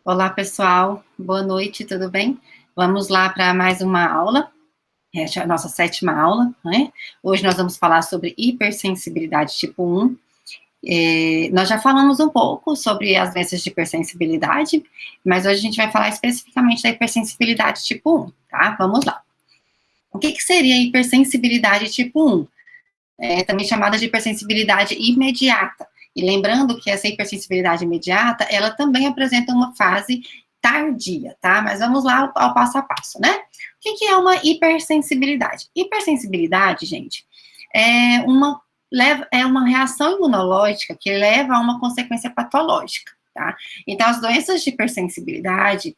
Olá, pessoal. Boa noite, tudo bem? Vamos lá para mais uma aula. Esta é a nossa sétima aula, né? Hoje nós vamos falar sobre hipersensibilidade tipo 1. Nós já falamos um pouco sobre as doenças de hipersensibilidade, mas hoje a gente vai falar especificamente da hipersensibilidade tipo 1, tá? Vamos lá. O que seria hipersensibilidade tipo 1? Também chamada de hipersensibilidade imediata. E lembrando que essa hipersensibilidade imediata, ela também apresenta uma fase tardia, tá? Mas vamos lá ao passo a passo, né? O que é uma hipersensibilidade? Hipersensibilidade, gente, é uma reação imunológica que leva a uma consequência patológica, tá? Então, as doenças de hipersensibilidade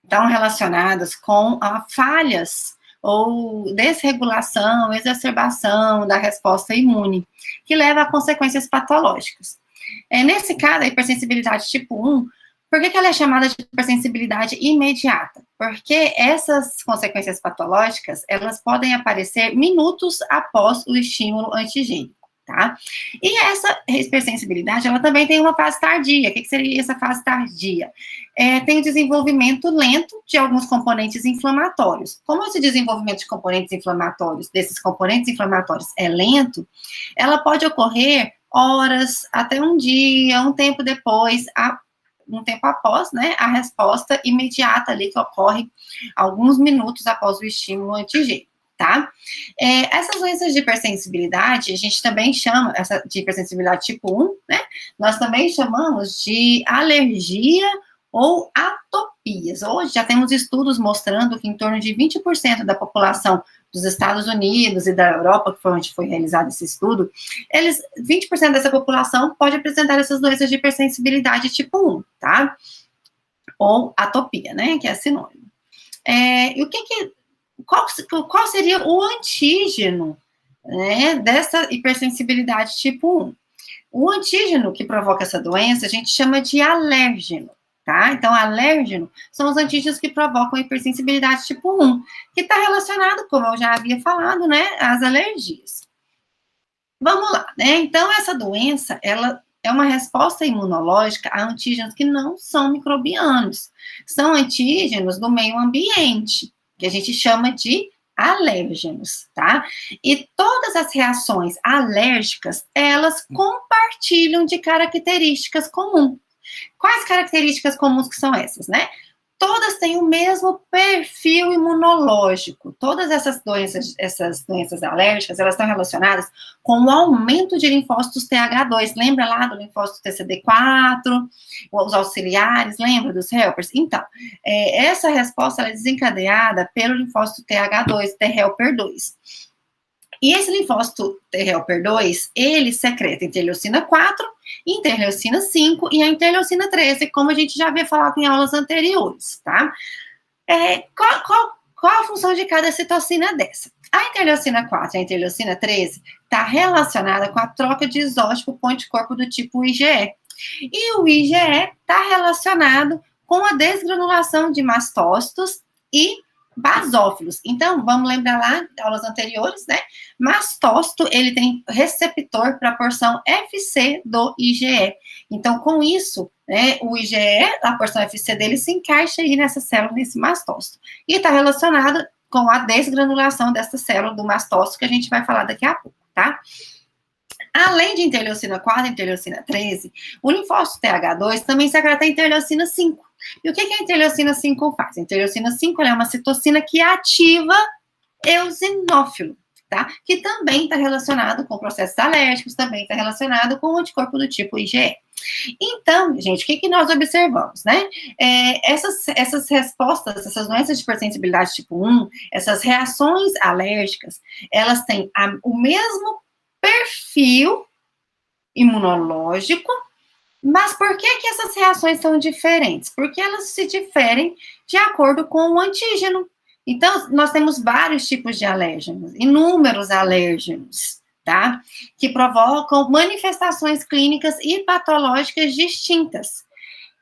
estão relacionadas com falhas ou desregulação, exacerbação da resposta imune, que leva a consequências patológicas. Nesse caso, a hipersensibilidade tipo 1, por que ela é chamada de hipersensibilidade imediata? Porque essas consequências patológicas, elas podem aparecer minutos após o estímulo antigênico, tá? E essa hipersensibilidade, ela também tem uma fase tardia. O que seria essa fase tardia? Tem o desenvolvimento lento de alguns componentes inflamatórios. Como esse desenvolvimento de componentes inflamatórios, desses componentes inflamatórios é lento, ela pode ocorrer horas, até um dia, um tempo depois, um tempo após, né, a resposta imediata ali que ocorre alguns minutos após o estímulo antigênico, tá? Essas doenças de hipersensibilidade, a gente também chama, essa de hipersensibilidade tipo 1, né, nós também chamamos de alergia ou atopias. Hoje já temos estudos mostrando que em torno de 20% da população dos Estados Unidos e da Europa, que foi onde foi realizado esse estudo, 20% dessa população pode apresentar essas doenças de hipersensibilidade tipo 1, tá? Ou atopia, né, que é sinônimo. E qual seria o antígeno, né, dessa hipersensibilidade tipo 1? O antígeno que provoca essa doença, a gente chama de alérgeno, tá? Então, alérgeno são os antígenos que provocam hipersensibilidade tipo 1, que está relacionado, como eu já havia falado, né, às alergias. Vamos lá, né? Então, essa doença, ela é uma resposta imunológica a antígenos que não são microbianos. São antígenos do meio ambiente, que a gente chama de alérgenos, tá? E todas as reações alérgicas, elas compartilham de características comuns. Quais características comuns que são essas, né? Todas têm o mesmo perfil imunológico. Todas essas doenças alérgicas, elas estão relacionadas com o aumento de linfócitos TH2. Lembra lá do linfócito TCD4, os auxiliares, lembra dos helpers? Então, essa resposta é desencadeada pelo linfócito TH2, T helper 2. E esse linfócito T helper 2, ele secreta interleucina 4, interleucina 5 e a interleucina 13, como a gente já havia falado em aulas anteriores, tá? Qual a função de cada citocina dessa? A interleucina 4 e a interleucina 13 está relacionada com a troca de isótipo com anticorpo do tipo IgE. E o IgE está relacionado com a desgranulação de mastócitos e basófilos. Então, vamos lembrar lá, aulas anteriores, né? Mastócito, ele tem receptor para a porção FC do IgE. Então, com isso, né, o IgE, a porção FC dele, se encaixa aí nessa célula, nesse mastócito. E está relacionado com a desgranulação dessa célula do mastócito, que a gente vai falar daqui a pouco, tá? Além de interleucina 4 e interleucina 13, o linfócito TH2 também secreta a interleucina 5. E o que a interleucina 5 faz? A interleucina 5 é uma citocina que ativa eosinófilo, tá? Que também está relacionado com processos alérgicos, também está relacionado com o anticorpo do tipo IgE. Então, gente, o que nós observamos, né? Essas respostas, essas doenças de hipersensibilidade tipo 1, essas reações alérgicas, elas têm o mesmo perfil imunológico, mas por que essas reações são diferentes? Porque elas se diferem de acordo com o antígeno. Então, nós temos vários tipos de alérgenos, inúmeros alérgenos, tá? Que provocam manifestações clínicas e patológicas distintas.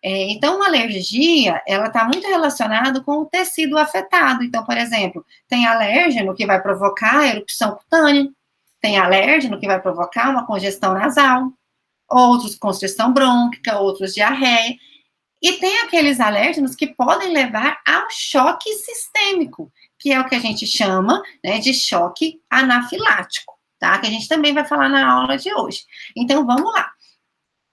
Então, uma alergia, ela está muito relacionada com o tecido afetado. Então, por exemplo, tem alérgeno que vai provocar erupção cutânea, tem alérgeno que vai provocar uma congestão nasal, outros constrição brônquica, outros diarreia. E tem aqueles alérgenos que podem levar ao choque sistêmico, que é o que a gente chama, né, de choque anafilático, tá? Que a gente também vai falar na aula de hoje. Então, vamos lá.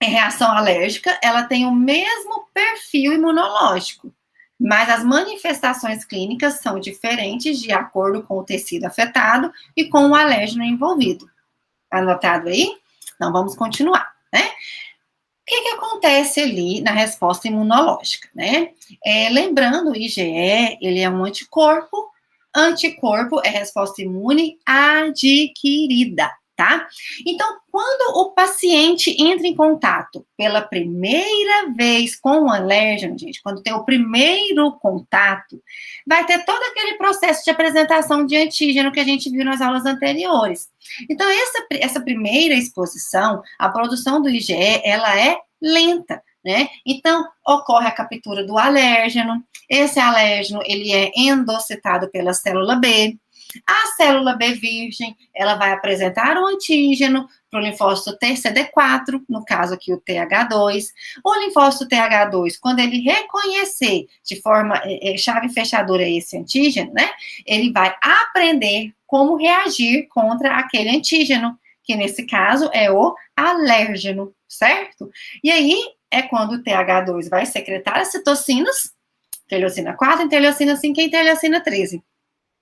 A reação alérgica, ela tem o mesmo perfil imunológico, mas as manifestações clínicas são diferentes de acordo com o tecido afetado e com o alérgeno envolvido. Anotado aí? Então, vamos continuar, né? O que acontece ali na resposta imunológica, né? Lembrando, o IgE, ele é um anticorpo. Anticorpo é resposta imune adquirida, tá? Então, quando o paciente entra em contato pela primeira vez com o alérgeno, gente, quando tem o primeiro contato, vai ter todo aquele processo de apresentação de antígeno que a gente viu nas aulas anteriores. Então, essa primeira exposição, a produção do IgE, ela é lenta, né? Então, ocorre a captura do alérgeno, esse alérgeno, ele é endocitado pela célula B, a célula B virgem, ela vai apresentar o antígeno para o linfócito TCD4, no caso aqui o TH2. O linfócito TH2, quando ele reconhecer de forma chave fechadora esse antígeno, né, ele vai aprender como reagir contra aquele antígeno, que nesse caso é o alérgeno, certo? E aí é quando o TH2 vai secretar as citocinas, interleucina 4, interleucina 5 e interleucina 13.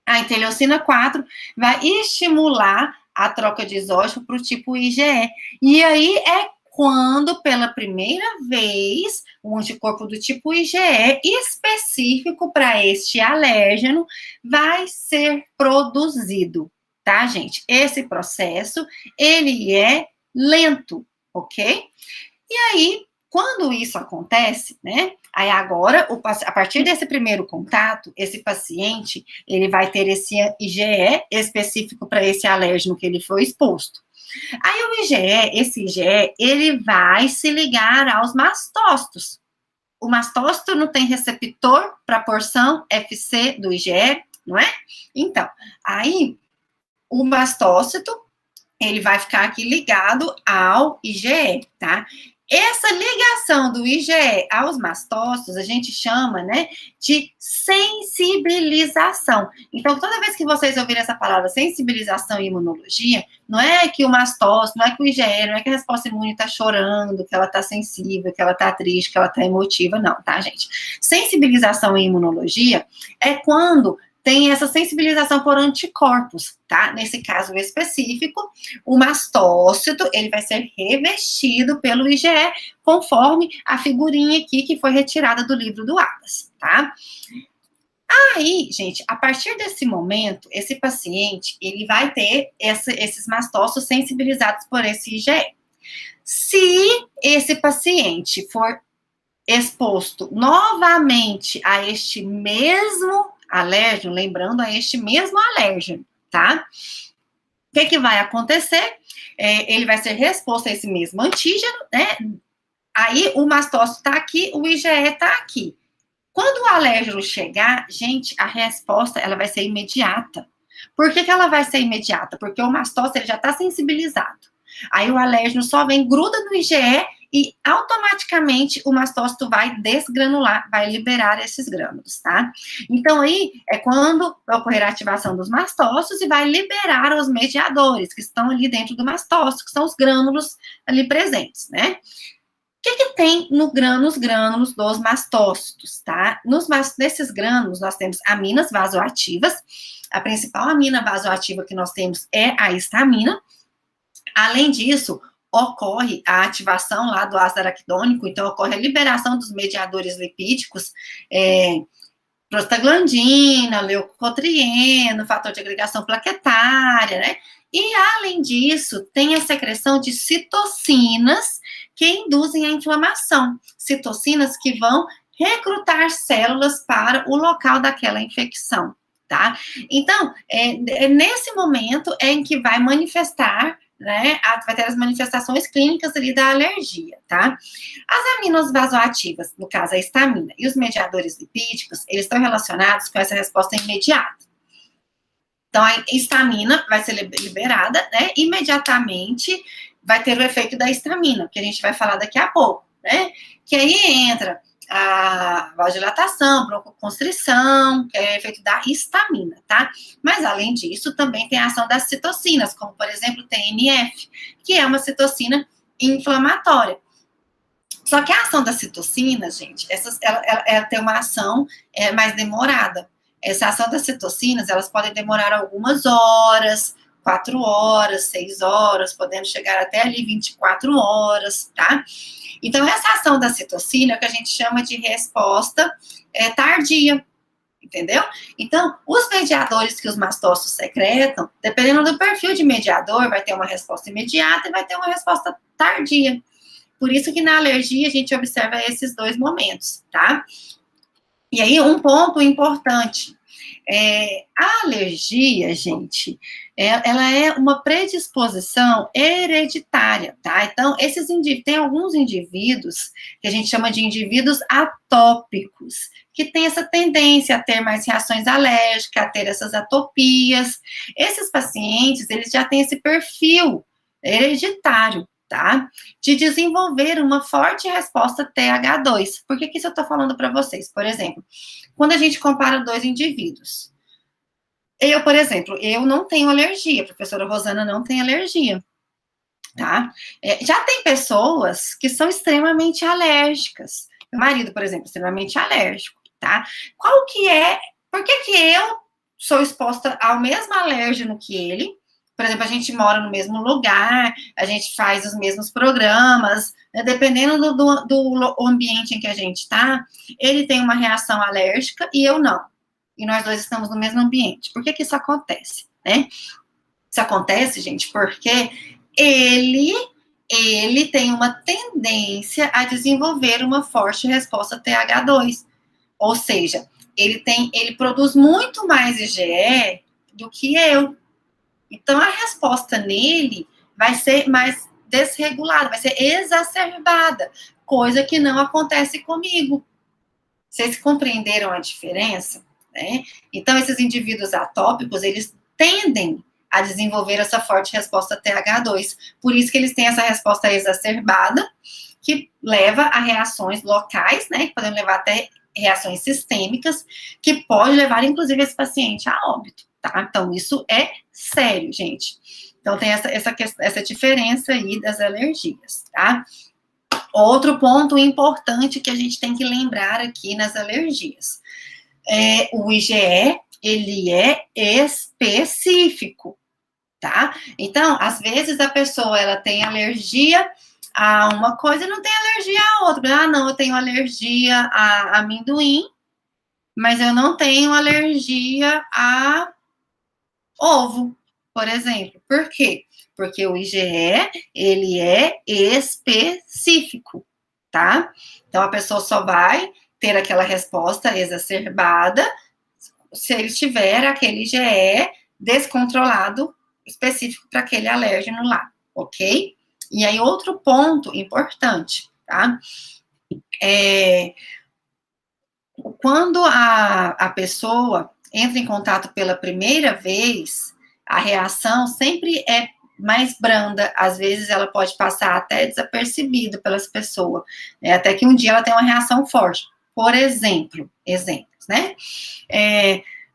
A interleucina 4 vai estimular a troca de isótipo para o tipo IgE. E aí é quando, pela primeira vez, o anticorpo do tipo IgE, específico para este alérgeno, vai ser produzido, tá, gente? Esse processo, ele é lento, ok? E aí, quando isso acontece, né, aí agora, a partir desse primeiro contato, esse paciente, ele vai ter esse IgE específico para esse alérgeno que ele foi exposto. Aí o IgE, esse IgE, ele vai se ligar aos mastócitos. O mastócito não tem receptor para a porção FC do IgE, não é? Então, aí o mastócito, ele vai ficar aqui ligado ao IgE, tá? Essa ligação do IgE aos mastócitos, a gente chama, né, de sensibilização. Então, toda vez que vocês ouvirem essa palavra sensibilização em imunologia, não é que o mastócito, não é que o IgE, não é que a resposta imune está chorando, que ela está sensível, que ela está triste, que ela está emotiva, não, tá, gente? Sensibilização em imunologia é quando tem essa sensibilização por anticorpos, tá? Nesse caso específico, o mastócito, ele vai ser revestido pelo IgE, conforme a figurinha aqui que foi retirada do livro do Atlas, tá? Aí, gente, a partir desse momento, esse paciente, ele vai ter esses mastócitos sensibilizados por esse IgE. Se esse paciente for exposto novamente a este mesmo alérgeno, lembrando a este mesmo alérgeno, tá? O que vai acontecer? Ele vai ser exposto a esse mesmo antígeno, né? Aí o mastócito tá aqui, o IgE tá aqui. Quando o alérgeno chegar, gente, a resposta, ela vai ser imediata. Por que ela vai ser imediata? Porque o mastócito, ele já tá sensibilizado. Aí o alérgeno só vem, gruda no IgE e automaticamente o mastócito vai desgranular, vai liberar esses grânulos, tá? Então aí é quando vai ocorrer a ativação dos mastócitos e vai liberar os mediadores que estão ali dentro do mastócito, que são os grânulos ali presentes, né? O que tem nos grânulos dos mastócitos, tá? Nesses grânulos nós temos aminas vasoativas. A principal amina vasoativa que nós temos é a histamina. Além disso, ocorre a ativação lá do ácido araquidônico, então ocorre a liberação dos mediadores lipídicos, prostaglandina, leucotrieno, fator de agregação plaquetária, né? E, além disso, tem a secreção de citocinas que induzem a inflamação. Citocinas que vão recrutar células para o local daquela infecção, tá? Então, nesse momento em que vai manifestar, né, vai ter as manifestações clínicas ali da alergia, tá? As aminas vasoativas, no caso a histamina, e os mediadores lipídicos, eles estão relacionados com essa resposta imediata. Então, a histamina vai ser liberada, né, imediatamente vai ter o efeito da histamina, que a gente vai falar daqui a pouco, né? Que aí entra a vasodilatação, broncoconstrição, que é efeito da histamina, tá? Mas, além disso, também tem a ação das citocinas, como, por exemplo, TNF, que é uma citocina inflamatória. Só que a ação da citocina, gente, ela tem uma ação mais demorada. Essa ação das citocinas, elas podem demorar algumas horas, 4 horas, 6 horas, podendo chegar até ali 24 horas, tá? Então, essa ação da citocina é o que a gente chama de resposta tardia, entendeu? Então, os mediadores que os mastócitos secretam, dependendo do perfil de mediador, vai ter uma resposta imediata e vai ter uma resposta tardia. Por isso que na alergia a gente observa esses dois momentos, tá? E aí, um ponto importante. A alergia, gente, ela é uma predisposição hereditária, tá? Então, tem alguns indivíduos que a gente chama de indivíduos atópicos, que tem essa tendência a ter mais reações alérgicas, a ter essas atopias. Esses pacientes, eles já têm esse perfil hereditário, tá? De desenvolver uma forte resposta TH2. Por que isso eu tô falando para vocês? Por exemplo, quando a gente compara dois indivíduos. Eu, por exemplo, eu não tenho alergia, a professora Rosana não tem alergia, tá? Já tem pessoas que são extremamente alérgicas. Meu marido, por exemplo, é extremamente alérgico, tá? Por que eu sou exposta ao mesmo alérgeno que ele? Por exemplo, a gente mora no mesmo lugar, a gente faz os mesmos programas, né? Dependendo do ambiente em que a gente está, ele tem uma reação alérgica e eu não. E nós dois estamos no mesmo ambiente. Por que isso acontece, né? Isso acontece, gente, porque ele tem uma tendência a desenvolver uma forte resposta TH2. Ou seja, ele produz muito mais IgE do que eu. Então, a resposta nele vai ser mais desregulada, vai ser exacerbada, coisa que não acontece comigo. Vocês compreenderam a diferença? Né? Então, esses indivíduos atópicos, eles tendem a desenvolver essa forte resposta TH2. Por isso que eles têm essa resposta exacerbada, que leva a reações locais, né? Que podem levar até reações sistêmicas, que pode levar, inclusive, esse paciente a óbito, tá? Então, isso é sério, gente. Então, tem essa diferença aí das alergias, tá? Outro ponto importante que a gente tem que lembrar aqui nas alergias. O IgE, ele é específico, tá? Então, às vezes a pessoa, ela tem alergia a uma coisa e não tem alergia a outra. Ah, não, eu tenho alergia a amendoim, mas eu não tenho alergia a ovo, por exemplo. Por quê? Porque o IgE, ele é específico, tá? Então, a pessoa só vai ter aquela resposta exacerbada se ele tiver aquele IgE descontrolado, específico para aquele alérgeno lá, ok? E aí, outro ponto importante, tá? Quando a pessoa entra em contato pela primeira vez, a reação sempre é mais branda, às vezes ela pode passar até desapercebida pelas pessoas, né? Até que um dia ela tem uma reação forte. Por exemplos, né?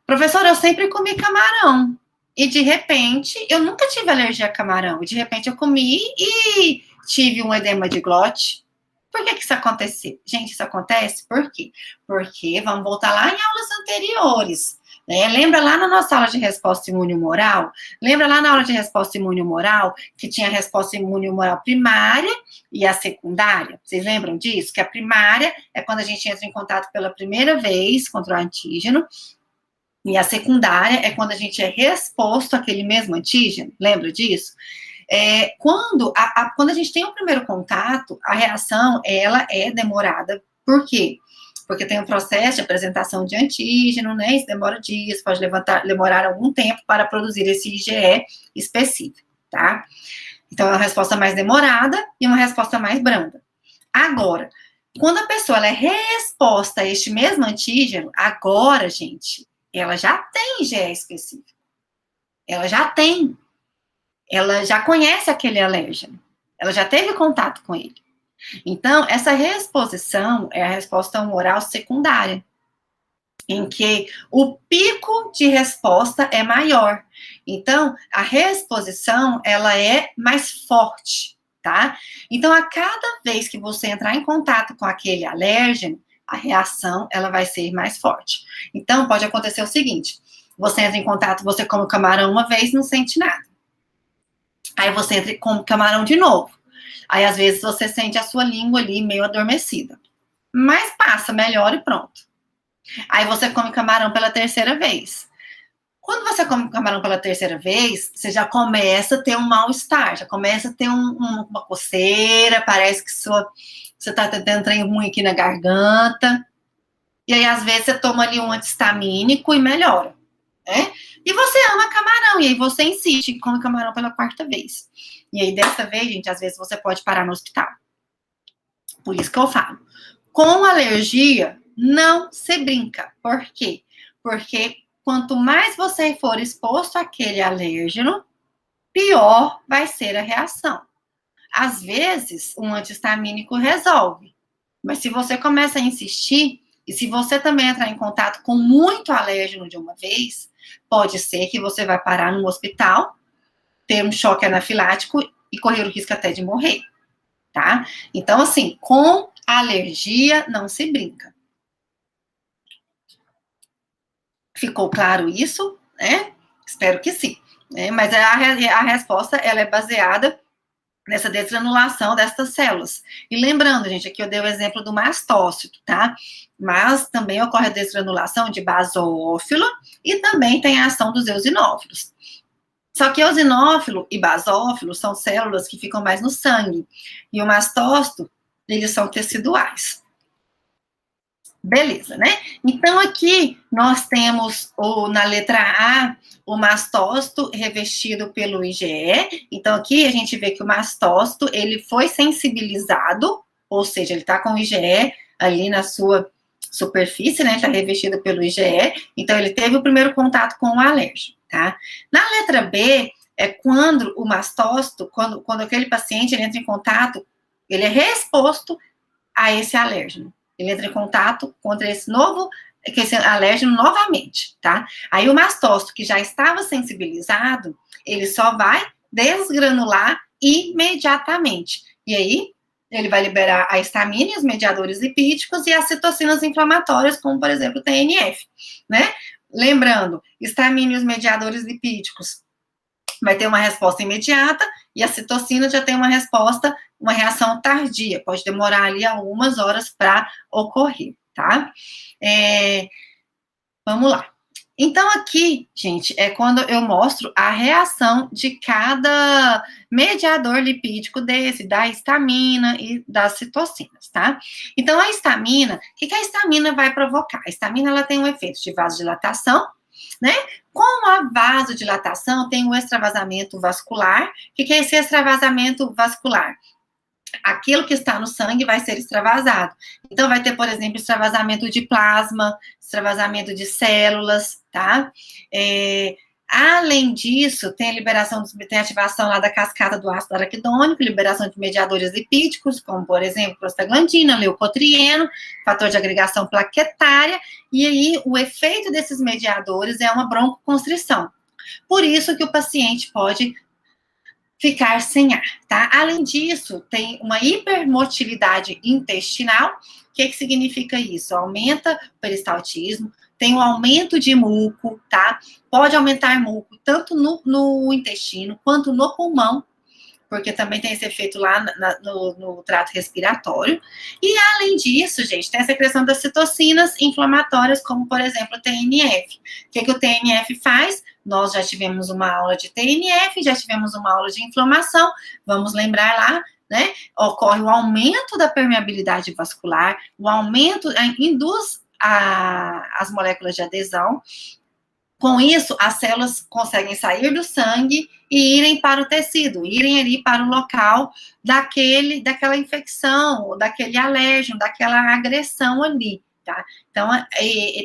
Professora, eu sempre comi camarão, e de repente, eu nunca tive alergia a camarão, e de repente eu comi e tive um edema de glote. Por que isso aconteceu? Gente, isso acontece por quê? Porque, vamos voltar lá em aulas anteriores, né? Lembra lá na nossa aula de resposta imune-humoral? Lembra lá na aula de resposta imune-humoral que tinha a resposta imune-humoral primária e a secundária? Vocês lembram disso? Que a primária é quando a gente entra em contato pela primeira vez contra o antígeno, e a secundária é quando a gente é reexposto àquele mesmo antígeno. Lembra disso? Quando a gente tem o primeiro contato, a reação, ela é demorada. Por quê? Porque tem um processo de apresentação de antígeno, né? Isso demora dias, pode demorar algum tempo para produzir esse IgE específico, tá? Então, é uma resposta mais demorada e uma resposta mais branda. Agora, quando a pessoa ela é reexposta a este mesmo antígeno, agora, gente, ela já tem IgE específico. Ela já tem. Ela já conhece aquele alérgeno, ela já teve contato com ele. Então, essa reexposição é a resposta humoral secundária, em que o pico de resposta é maior. Então, a reexposição, ela é mais forte, tá? Então, a cada vez que você entrar em contato com aquele alérgeno, a reação, ela vai ser mais forte. Então, pode acontecer o seguinte, você entra em contato, você come camarão uma vez, não sente nada. Aí você entra e come camarão de novo. Aí, às vezes, você sente a sua língua ali meio adormecida. Mas passa, melhora e pronto. Aí você come camarão pela terceira vez. Quando você come camarão pela terceira vez, você já começa a ter um mal-estar, já começa a ter uma coceira, parece que você tá tendo trem ruim aqui na garganta. E aí, às vezes, você toma ali um antihistamínico e melhora, né? E você ama camarão, e aí você insiste e come camarão pela quarta vez. E aí, dessa vez, gente, às vezes você pode parar no hospital. Por isso que eu falo. Com alergia, não se brinca. Por quê? Porque quanto mais você for exposto àquele alérgeno, pior vai ser a reação. Às vezes, um antihistamínico resolve. Mas se você começa a insistir, e se você também entrar em contato com muito alérgeno de uma vez, pode ser que você vai parar no hospital, ter um choque anafilático e correr o risco até de morrer, tá? Então, assim, com alergia não se brinca. Ficou claro isso, né? Espero que sim. Né? Mas a resposta, ela é baseada nessa desgranulação destas células. E lembrando, gente, aqui eu dei o exemplo do mastócito, tá? Mas também ocorre a desgranulação de basófilo e também tem a ação dos eosinófilos. Só que eosinófilo e basófilo são células que ficam mais no sangue. E o mastócito, eles são teciduais. Beleza, né? Então, aqui nós temos, na letra A, o mastócito revestido pelo IgE. Então, aqui a gente vê que o mastócito, ele foi sensibilizado, ou seja, ele está com o IgE ali na sua superfície, né? Está revestido pelo IgE. Então, ele teve o primeiro contato com o alérgeno, tá? Na letra B, é quando o mastócito, quando aquele paciente ele entra em contato, ele é reexposto a esse alérgeno. Ele entra em contato contra esse alérgeno novamente, tá? Aí o mastócito, que já estava sensibilizado, ele só vai desgranular imediatamente. E aí, ele vai liberar a histamina e os mediadores lipídicos e as citocinas inflamatórias, como, por exemplo, o TNF, né? Lembrando, histamina e os mediadores lipídicos vai ter uma resposta imediata e a citocina já tem uma resposta, uma reação tardia, pode demorar ali algumas horas para ocorrer, tá? Vamos lá. Então, aqui, gente, é quando eu mostro a reação de cada mediador lipídico desse, da histamina e das citocinas, tá? Então, a histamina, o que a histamina vai provocar? A histamina, ela tem um efeito de vasodilatação, né? Com a vasodilatação, tem o extravasamento vascular. O que é esse extravasamento vascular? Aquilo que está no sangue vai ser extravasado. Então, vai ter, por exemplo, extravasamento de plasma, extravasamento de células, tá? Além disso, tem a liberação, tem a ativação lá da cascata do ácido araquidônico, liberação de mediadores lipídicos, como, por exemplo, prostaglandina, leucotrieno, fator de agregação plaquetária, e aí o efeito desses mediadores é uma broncoconstrição. Por isso que o paciente pode ficar sem ar, tá? Além disso, tem uma hipermotilidade intestinal. O que significa isso? Aumenta o peristaltismo, tem um aumento de muco, tá? Pode aumentar muco tanto no intestino quanto no pulmão, porque também tem esse efeito lá no trato respiratório. E, além disso, gente, tem a secreção das citocinas inflamatórias, como, por exemplo, o TNF. O que o TNF faz? Nós já tivemos uma aula de TNF, já tivemos uma aula de inflamação, vamos lembrar lá, né? Ocorre o aumento da permeabilidade vascular, o aumento, induz as moléculas de adesão. Com isso, as células conseguem sair do sangue e irem para o tecido, irem ali para o local daquela infecção, daquele alérgeno, daquela agressão ali, tá? Então,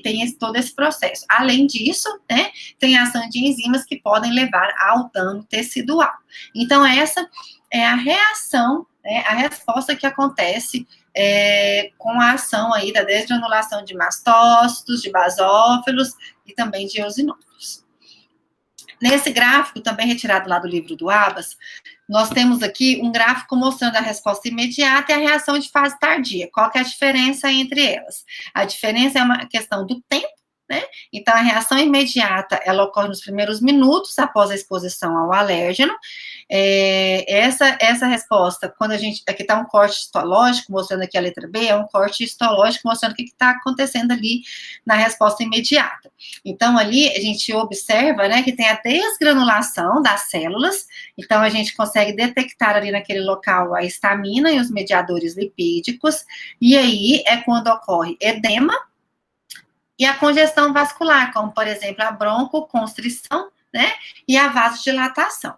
tem todo esse processo. Além disso, né, tem a ação de enzimas que podem levar ao dano tecidual. Então, essa é a reação né, a resposta que acontece com a ação aí da desgranulação de mastócitos, de basófilos e também de eosinófilos. Nesse gráfico, também retirado lá do livro do Abbas, nós temos aqui um gráfico mostrando a resposta imediata e a reação de fase tardia. Qual que é a diferença entre elas? A diferença é uma questão do tempo, né? Então, a reação imediata, ela ocorre nos primeiros minutos após a exposição ao alérgeno. Essa resposta, quando a gente... Aqui está um corte histológico, mostrando aqui a letra B, é um corte histológico mostrando o que está acontecendo ali na resposta imediata. Então, ali, a gente observa, né, que tem a desgranulação das células, então a gente consegue detectar ali naquele local a histamina e os mediadores lipídicos, e aí é quando ocorre edema, e a congestão vascular, como, por exemplo, a broncoconstrição, né, e a vasodilatação.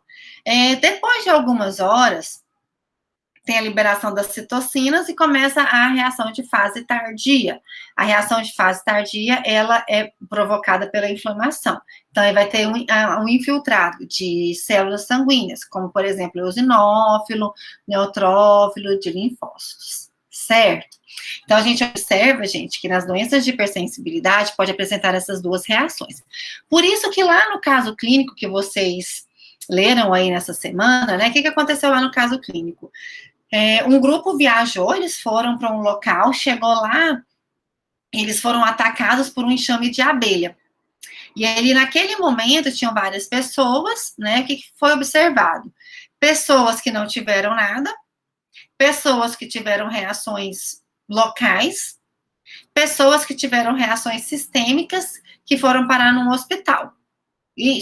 Depois de algumas horas, tem a liberação das citocinas e começa a reação de fase tardia. A reação de fase tardia, ela é provocada pela inflamação. Então, aí vai ter um infiltrado de células sanguíneas, como, por exemplo, eosinófilo, neutrófilo, de linfócitos, certo? Então, a gente observa, gente, que nas doenças de hipersensibilidade pode apresentar essas duas reações. Por isso que lá no caso clínico que vocês leram aí nessa semana, né, o que aconteceu lá no caso clínico? Um grupo viajou, eles foram para um local, chegou lá, eles foram atacados por um enxame de abelha. E aí, naquele momento, tinham várias pessoas, né, o que foi observado? Pessoas que não tiveram nada, pessoas que tiveram reações locais, pessoas que tiveram reações sistêmicas, que foram parar num hospital e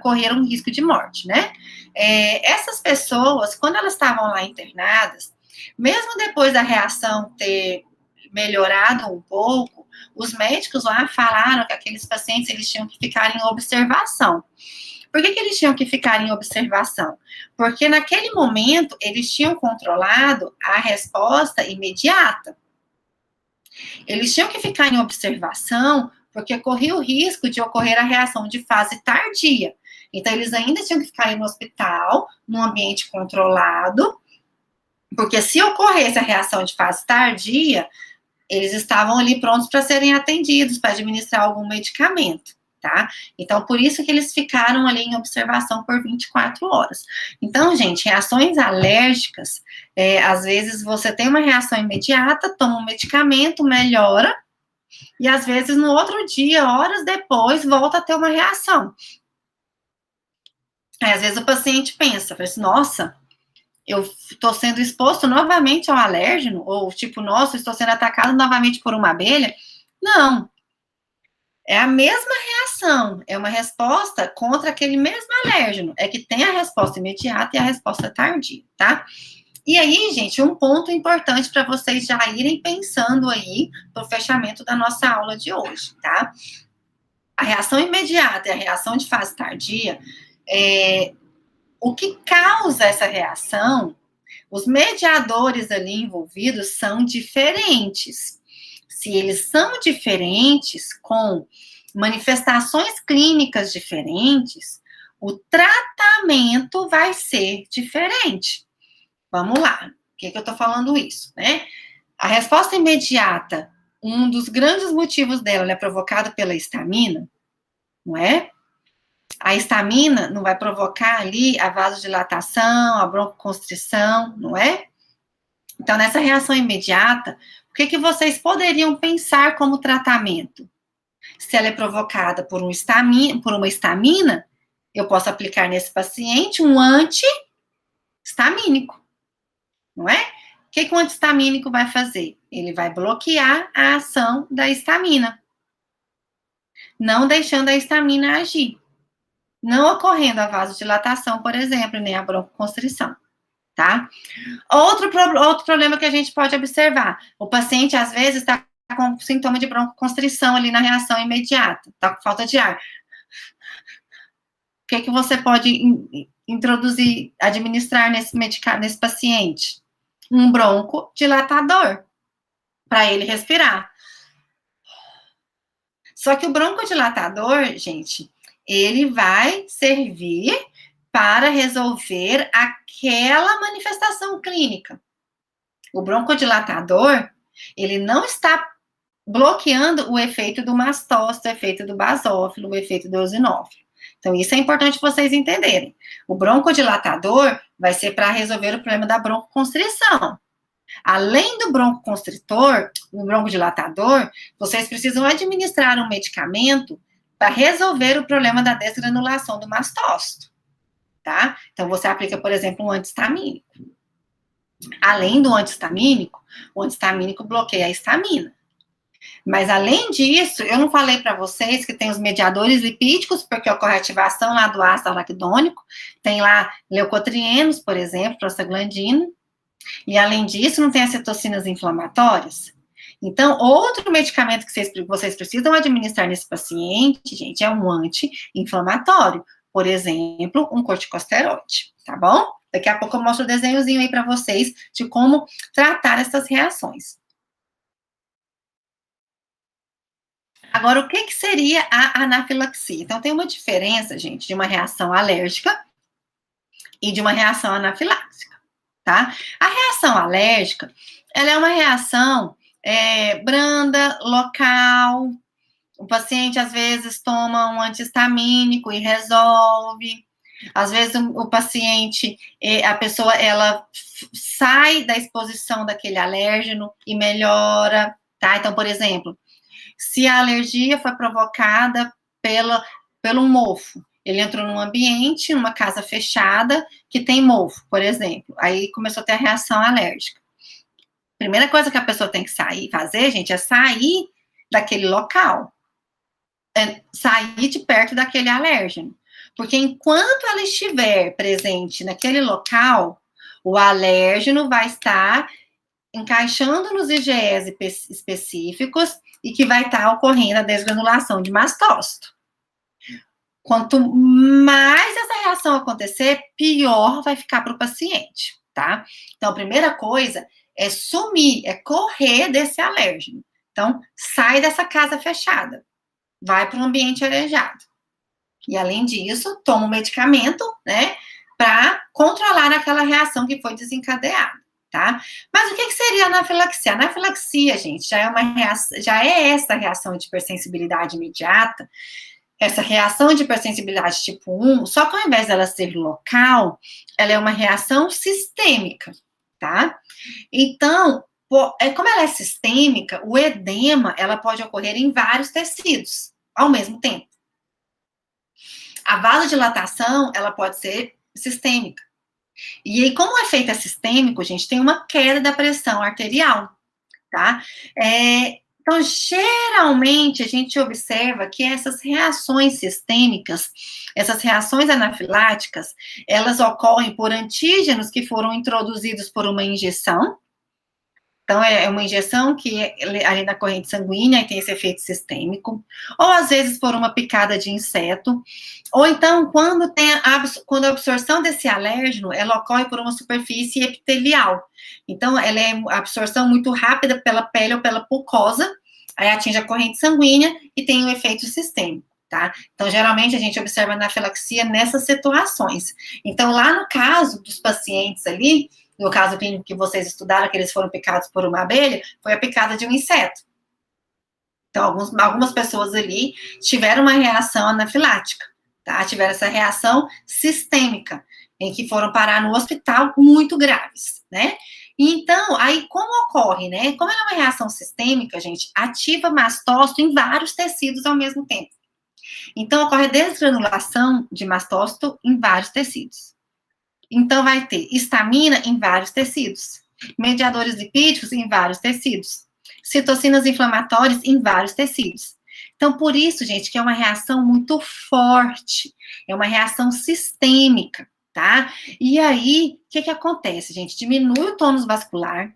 correram um risco de morte, né? Essas pessoas, quando elas estavam lá internadas, mesmo depois da reação ter melhorado um pouco, os médicos lá falaram que aqueles pacientes, eles tinham que ficar em observação. Por que eles tinham que ficar em observação? Porque naquele momento, eles tinham controlado a resposta imediata. Eles tinham que ficar em observação porque corria o risco de ocorrer a reação de fase tardia. Então, eles ainda tinham que ficar no hospital, num ambiente controlado, porque se ocorresse a reação de fase tardia, eles estavam ali prontos para serem atendidos, para administrar algum medicamento, tá? Então, por isso que eles ficaram ali em observação por 24 horas. Então, gente, reações alérgicas, às vezes você tem uma reação imediata, toma um medicamento, melhora, e às vezes no outro dia, horas depois, volta a ter uma reação. Aí, às vezes o paciente pensa, fala assim, nossa, eu estou sendo exposto novamente ao alérgeno, ou tipo, nossa, estou sendo atacado novamente por uma abelha. Não. É a mesma reação, é uma resposta contra aquele mesmo alérgeno. É que tem a resposta imediata e a resposta tardia, tá? E aí, gente, um ponto importante para vocês já irem pensando aí no fechamento da nossa aula de hoje, tá? A reação imediata e a reação de fase tardia, o que causa essa reação, os mediadores ali envolvidos são diferentes. Se eles são diferentes, com manifestações clínicas diferentes, o tratamento vai ser diferente. Vamos lá. Por que eu tô falando isso, né? A resposta imediata, um dos grandes motivos dela é provocada pela histamina, não é? A histamina não vai provocar ali a vasodilatação, a broncoconstrição, não é? Então, nessa reação imediata, o que vocês poderiam pensar como tratamento? Se ela é provocada por uma histamina, eu posso aplicar nesse paciente um anti-histamínico, não é? O que o anti-histamínico vai fazer? Ele vai bloquear a ação da histamina, não deixando a histamina agir, não ocorrendo a vasodilatação, por exemplo, nem a broncoconstrição, tá? Outro problema que a gente pode observar, o paciente, às vezes, está com sintoma de broncoconstrição ali na reação imediata, está com falta de ar. O que você pode introduzir, administrar nesse paciente? Um broncodilatador, para ele respirar. Só que o broncodilatador, gente, ele vai servir para resolver aquela manifestação clínica. O broncodilatador, ele não está bloqueando o efeito do mastócito, o efeito do basófilo, o efeito do eosinófilo. Então, isso é importante vocês entenderem. O broncodilatador vai ser para resolver o problema da broncoconstrição. Além do broncoconstritor, o broncodilatador, vocês precisam administrar um medicamento para resolver o problema da desgranulação do mastócito, tá? Então, você aplica, por exemplo, um antihistamínico. Além do antihistamínico, o antihistamínico bloqueia a histamina. Mas, além disso, eu não falei para vocês que tem os mediadores lipídicos, porque ocorre ativação lá do ácido araquidônico, tem lá leucotrienos, por exemplo, prostaglandina, e, além disso, não tem as citocinas inflamatórias. Então, outro medicamento que vocês precisam administrar nesse paciente, gente, é um anti-inflamatório. Por exemplo, um corticosteroide, tá bom? Daqui a pouco eu mostro o desenhozinho aí para vocês de como tratar essas reações. Agora, o que seria a anafilaxia? Então, tem uma diferença, gente, de uma reação alérgica e de uma reação anafiláxica, tá? A reação alérgica, ela é uma reação branda, local. O paciente, às vezes, toma um antihistamínico e resolve. Às vezes, o paciente, a pessoa, ela sai da exposição daquele alérgeno e melhora, tá? Então, por exemplo, se a alergia foi provocada pelo mofo, ele entrou num ambiente, numa casa fechada, que tem mofo, por exemplo, aí começou a ter a reação alérgica. Primeira coisa que a pessoa tem que fazer, gente, é sair daquele local, sair de perto daquele alérgeno. Porque enquanto ela estiver presente naquele local, o alérgeno vai estar encaixando nos IgEs específicos e que vai estar ocorrendo a desgranulação de mastócito. Quanto mais essa reação acontecer, pior vai ficar para o paciente, tá? Então, a primeira coisa é sumir, é correr desse alérgeno. Então, sai dessa casa fechada, vai para um ambiente arejado. E, além disso, toma um medicamento, né, para controlar aquela reação que foi desencadeada, tá? Mas o que seria a anafilaxia? A anafilaxia, gente, já é essa reação de hipersensibilidade imediata, essa reação de hipersensibilidade tipo 1, só que ao invés dela ser local, ela é uma reação sistêmica, tá? Então, como ela é sistêmica, o edema, ela pode ocorrer em vários tecidos, ao mesmo tempo. A vasodilatação, ela pode ser sistêmica. E aí, como o efeito é sistêmico, gente, tem uma queda da pressão arterial, tá? Então, geralmente, a gente observa que essas reações sistêmicas, essas reações anafiláticas, elas ocorrem por antígenos que foram introduzidos por uma injeção. Então, é uma injeção que ali na corrente sanguínea tem esse efeito sistêmico, ou às vezes por uma picada de inseto, ou então quando a absorção desse alérgeno, ela ocorre por uma superfície epitelial. Então, ela é a absorção muito rápida pela pele ou pela mucosa, aí atinge a corrente sanguínea e tem um efeito sistêmico, tá? Então, geralmente a gente observa anafilaxia nessas situações. Então, lá no caso dos pacientes ali, no caso clínico que vocês estudaram, que eles foram picados por uma abelha, foi a picada de um inseto. Então, algumas pessoas ali tiveram uma reação anafilática, tá? Tiveram essa reação sistêmica, em que foram parar no hospital muito graves, né? Então, aí como ocorre, né? Como ela é uma reação sistêmica, gente, ativa mastócito em vários tecidos ao mesmo tempo. Então, ocorre desgranulação de mastócito em vários tecidos. Então, vai ter histamina em vários tecidos, mediadores lipídicos em vários tecidos, citocinas inflamatórias em vários tecidos. Então, por isso, gente, que é uma reação muito forte, é uma reação sistêmica, tá? E aí, o que acontece, gente? Diminui o tônus vascular,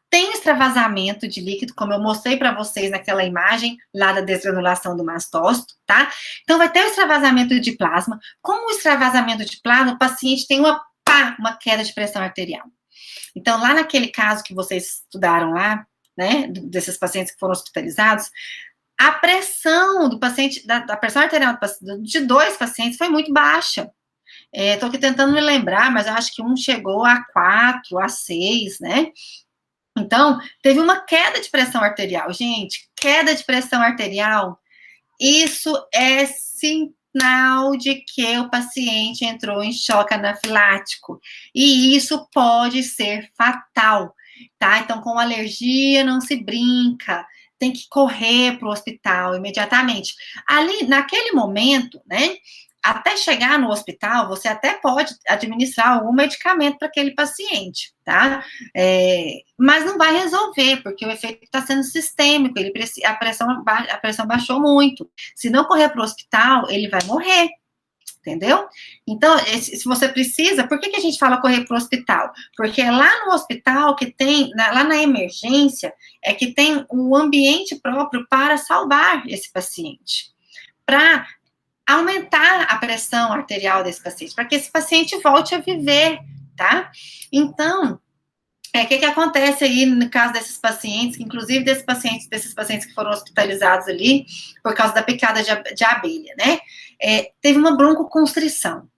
tem extravasamento de líquido, como eu mostrei para vocês naquela imagem lá da desgranulação do mastócito, tá? Então, vai ter o extravasamento de plasma. Com o extravasamento de plasma, o paciente tem uma queda de pressão arterial. Então, lá naquele caso que vocês estudaram lá, né, desses pacientes que foram hospitalizados, a pressão do paciente, da pressão arterial de 2 pacientes foi muito baixa. Estou aqui tentando me lembrar, mas eu acho que um chegou a 4, a 6, né? Então, teve uma queda de pressão arterial. Gente, queda de pressão arterial, isso é sinal de que o paciente entrou em choque anafilático. E isso pode ser fatal, tá? Então, com alergia não se brinca. Tem que correr para o hospital imediatamente. Ali, naquele momento, né? Até chegar no hospital, você até pode administrar algum medicamento para aquele paciente, tá? Mas não vai resolver, porque o efeito está sendo sistêmico, a pressão baixou muito. Se não correr para o hospital, ele vai morrer, entendeu? Então, se você precisa, por que a gente fala correr para o hospital? Porque é lá no hospital que tem, lá na emergência, é que tem um ambiente próprio para salvar esse paciente. Para aumentar a pressão arterial desse paciente, para que esse paciente volte a viver, tá? Então, o que acontece aí no caso desses pacientes, inclusive desses pacientes que foram hospitalizados ali por causa da picada de abelha, né? Teve uma broncoconstrição.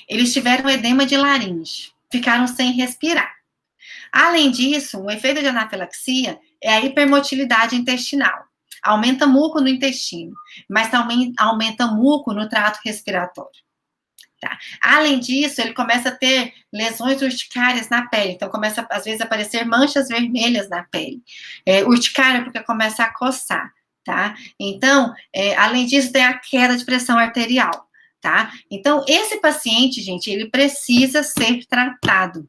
Eles tiveram edema de laringe, ficaram sem respirar. Além disso, o efeito de anafilaxia é a hipermotilidade intestinal. Aumenta muco no intestino, mas também aumenta muco no trato respiratório. Tá? Além disso, ele começa a ter lesões urticárias na pele, então começa, às vezes, a aparecer manchas vermelhas na pele. Urticária porque começa a coçar, tá? Então, além disso, tem a queda de pressão arterial, tá? Então, esse paciente, gente, ele precisa ser tratado.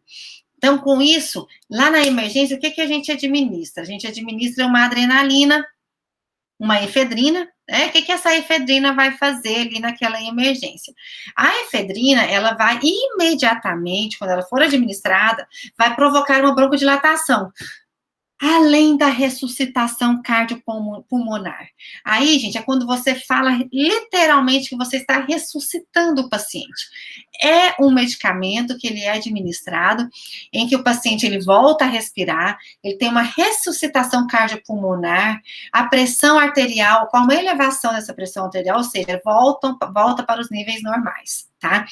Então, com isso, lá na emergência, o que a gente administra? A gente administra uma adrenalina, uma efedrina, né? O que essa efedrina vai fazer ali naquela emergência? A efedrina, ela vai imediatamente, quando ela for administrada, vai provocar uma broncodilatação, além da ressuscitação cardiopulmonar. Aí, gente, é quando você fala literalmente que você está ressuscitando o paciente. É um medicamento que ele é administrado, em que o paciente ele volta a respirar, ele tem uma ressuscitação cardiopulmonar, a pressão arterial, com uma elevação dessa pressão arterial, ou seja, volta para os níveis normais, tá?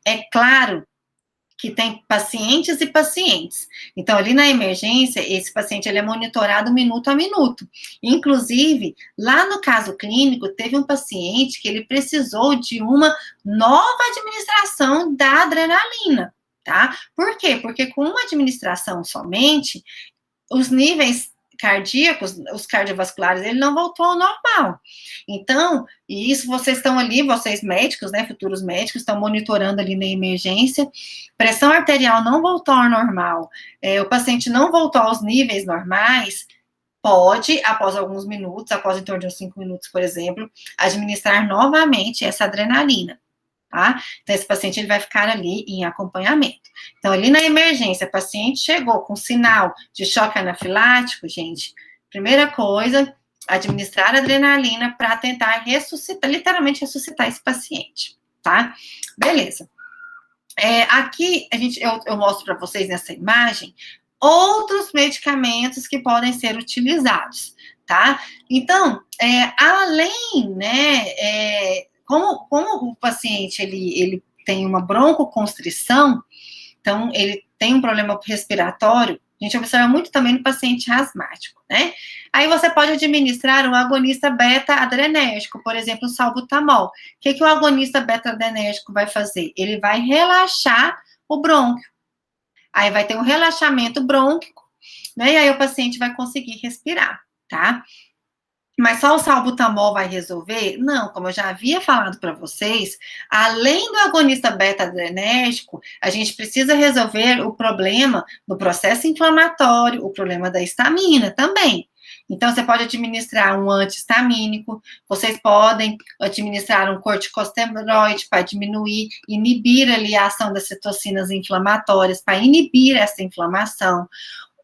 É claro que tem pacientes e pacientes. Então, ali na emergência, esse paciente ele é monitorado minuto a minuto. Inclusive, lá no caso clínico, teve um paciente que ele precisou de uma nova administração da adrenalina, tá? Por quê? Porque com uma administração somente, os níveis cardíacos, os cardiovasculares, ele não voltou ao normal. Então, e isso vocês estão ali, vocês médicos, né, futuros médicos, estão monitorando ali na emergência, pressão arterial não voltou ao normal, o paciente não voltou aos níveis normais, pode, após alguns minutos, após em torno de uns 5 minutos, por exemplo, administrar novamente essa adrenalina. Tá? Então, esse paciente ele vai ficar ali em acompanhamento. Então, ali na emergência, o paciente chegou com sinal de choque anafilático, gente, primeira coisa, administrar adrenalina para tentar ressuscitar, literalmente ressuscitar esse paciente, tá? Beleza. Aqui, eu mostro para vocês nessa imagem outros medicamentos que podem ser utilizados, tá? Então, além, né, como o paciente, ele tem uma broncoconstrição, então, ele tem um problema respiratório, a gente observa muito também no paciente asmático, né? Aí você pode administrar um agonista beta-adrenérgico, por exemplo, o salbutamol. O que o agonista beta-adrenérgico vai fazer? Ele vai relaxar o brônquio. Aí vai ter um relaxamento brônquico, né? E aí o paciente vai conseguir respirar, tá? Mas só o salbutamol vai resolver? Não, como eu já havia falado para vocês, além do agonista beta-adrenérgico, a gente precisa resolver o problema do processo inflamatório, o problema da histamina também. Então, você pode administrar um antihistamínico, vocês podem administrar um corticosteroide para inibir ali a ação das citocinas inflamatórias, para inibir essa inflamação.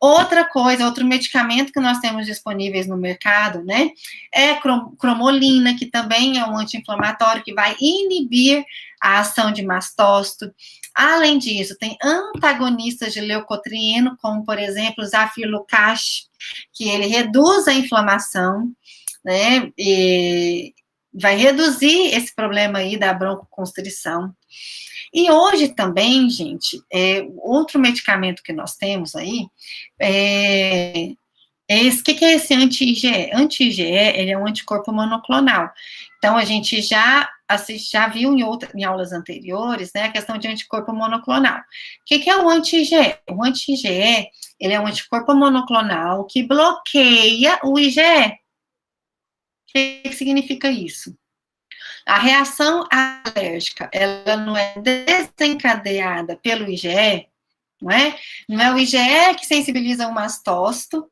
Outra coisa, outro medicamento que nós temos disponíveis no mercado, né, é cromolina, que também é um anti-inflamatório que vai inibir a ação de mastócito. Além disso, tem antagonistas de leucotrieno, como, por exemplo, o zafirlukast, que ele reduz a inflamação, né, e vai reduzir esse problema aí da broncoconstrição. E hoje também, gente, outro medicamento que nós temos aí, o que é esse anti-IgE? Anti-IgE, ele é um anticorpo monoclonal. Então, a gente já viu em aulas anteriores, né, a questão de anticorpo monoclonal. O que é o anti-IgE? O anti-IgE, ele é um anticorpo monoclonal que bloqueia o IgE. O que significa isso? A reação alérgica, ela não é desencadeada pelo IgE, não é? Não é o IgE que sensibiliza o mastócito,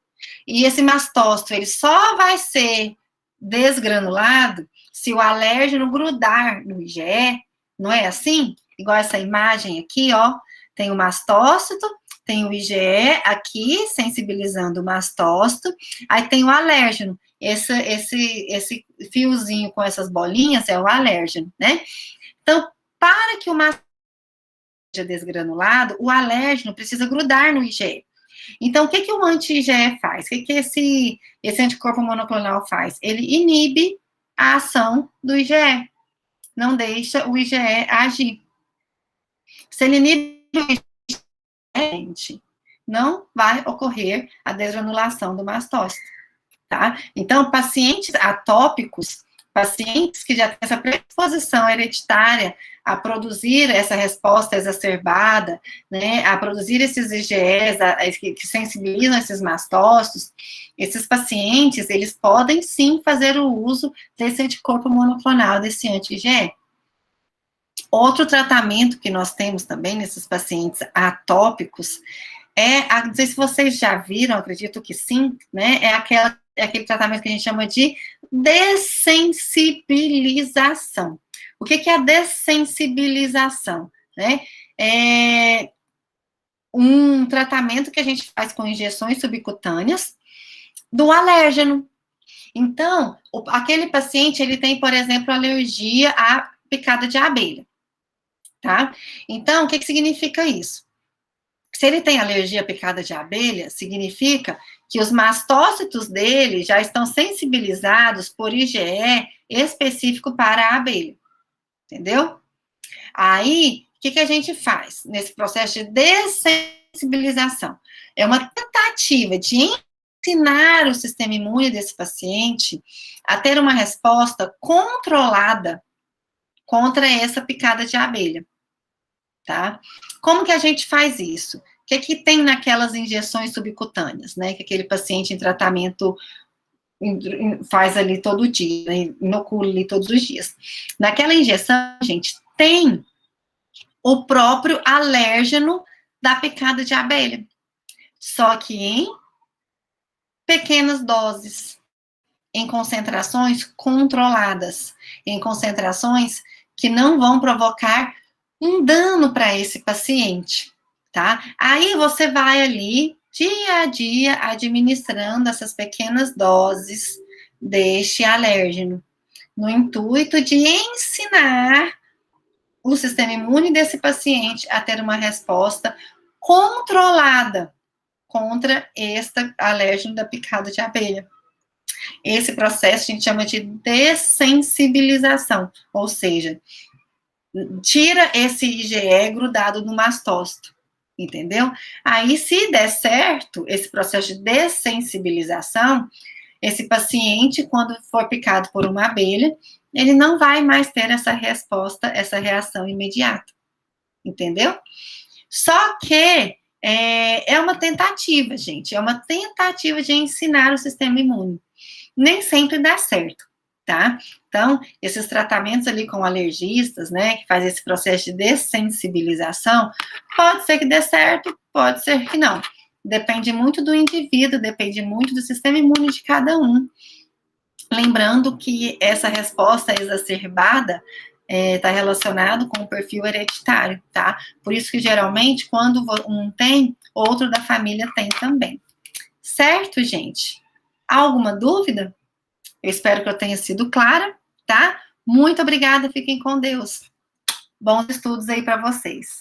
e esse mastócito, ele só vai ser desgranulado se o alérgeno grudar no IgE, não é assim? Igual essa imagem aqui, ó, tem o mastócito, tem o IgE aqui, sensibilizando o mastócito, aí tem o alérgeno, esse fiozinho com essas bolinhas é o alérgeno, né? Então, para que o mastócito seja desgranulado, o alérgeno precisa grudar no IgE. Então, o que o anti-IgE faz? O que esse anticorpo monoclonal faz? Ele inibe a ação do IgE, não deixa o IgE agir. Se ele inibe o IgE, não vai ocorrer a desgranulação do mastócito, tá? Então, pacientes atópicos, pacientes que já têm essa predisposição hereditária a produzir essa resposta exacerbada, né, a produzir esses IgEs, que sensibilizam esses mastócitos, esses pacientes, eles podem sim fazer o uso desse anticorpo monoclonal, desse anti-IgE. Outro tratamento que nós temos também nesses pacientes atópicos não sei se vocês já viram, acredito que sim, né, é aquele tratamento que a gente chama de dessensibilização. O que é a dessensibilização? Né? É um tratamento que a gente faz com injeções subcutâneas do alérgeno. Então, aquele paciente, ele tem, por exemplo, alergia à picada de abelha, tá? Então, o que significa isso? Se ele tem alergia à picada de abelha, significa que os mastócitos dele já estão sensibilizados por IgE específico para a abelha, entendeu? Aí, o que a gente faz nesse processo de dessensibilização? É uma tentativa de ensinar o sistema imune desse paciente a ter uma resposta controlada contra essa picada de abelha, tá? Como que a gente faz isso? O que tem naquelas injeções subcutâneas, né? Que aquele paciente em tratamento faz ali todo dia, né, inocula ali todos os dias. Naquela injeção, gente, tem o próprio alérgeno da picada de abelha, só que em pequenas doses, em concentrações controladas, em concentrações que não vão provocar um dano para esse paciente, tá? Aí você vai ali, dia a dia, administrando essas pequenas doses deste alérgeno, no intuito de ensinar o sistema imune desse paciente a ter uma resposta controlada contra este alérgeno da picada de abelha. Esse processo a gente chama de dessensibilização, ou seja, tira esse IgE grudado no mastócito, entendeu? Aí, se der certo esse processo de dessensibilização, esse paciente, quando for picado por uma abelha, ele não vai mais ter essa resposta, essa reação imediata, entendeu? Só que é uma tentativa, gente, é uma tentativa de ensinar o sistema imune. Nem sempre dá certo, tá? Então, esses tratamentos ali com alergistas, né, que faz esse processo de dessensibilização, pode ser que dê certo, pode ser que não. Depende muito do indivíduo, depende muito do sistema imune de cada um. Lembrando que essa resposta exacerbada está relacionado com o perfil hereditário, tá? Por isso que, geralmente, quando um tem, outro da família tem também. Certo, gente? Alguma dúvida? Eu espero que eu tenha sido clara, tá? Muito obrigada, fiquem com Deus. Bons estudos aí para vocês.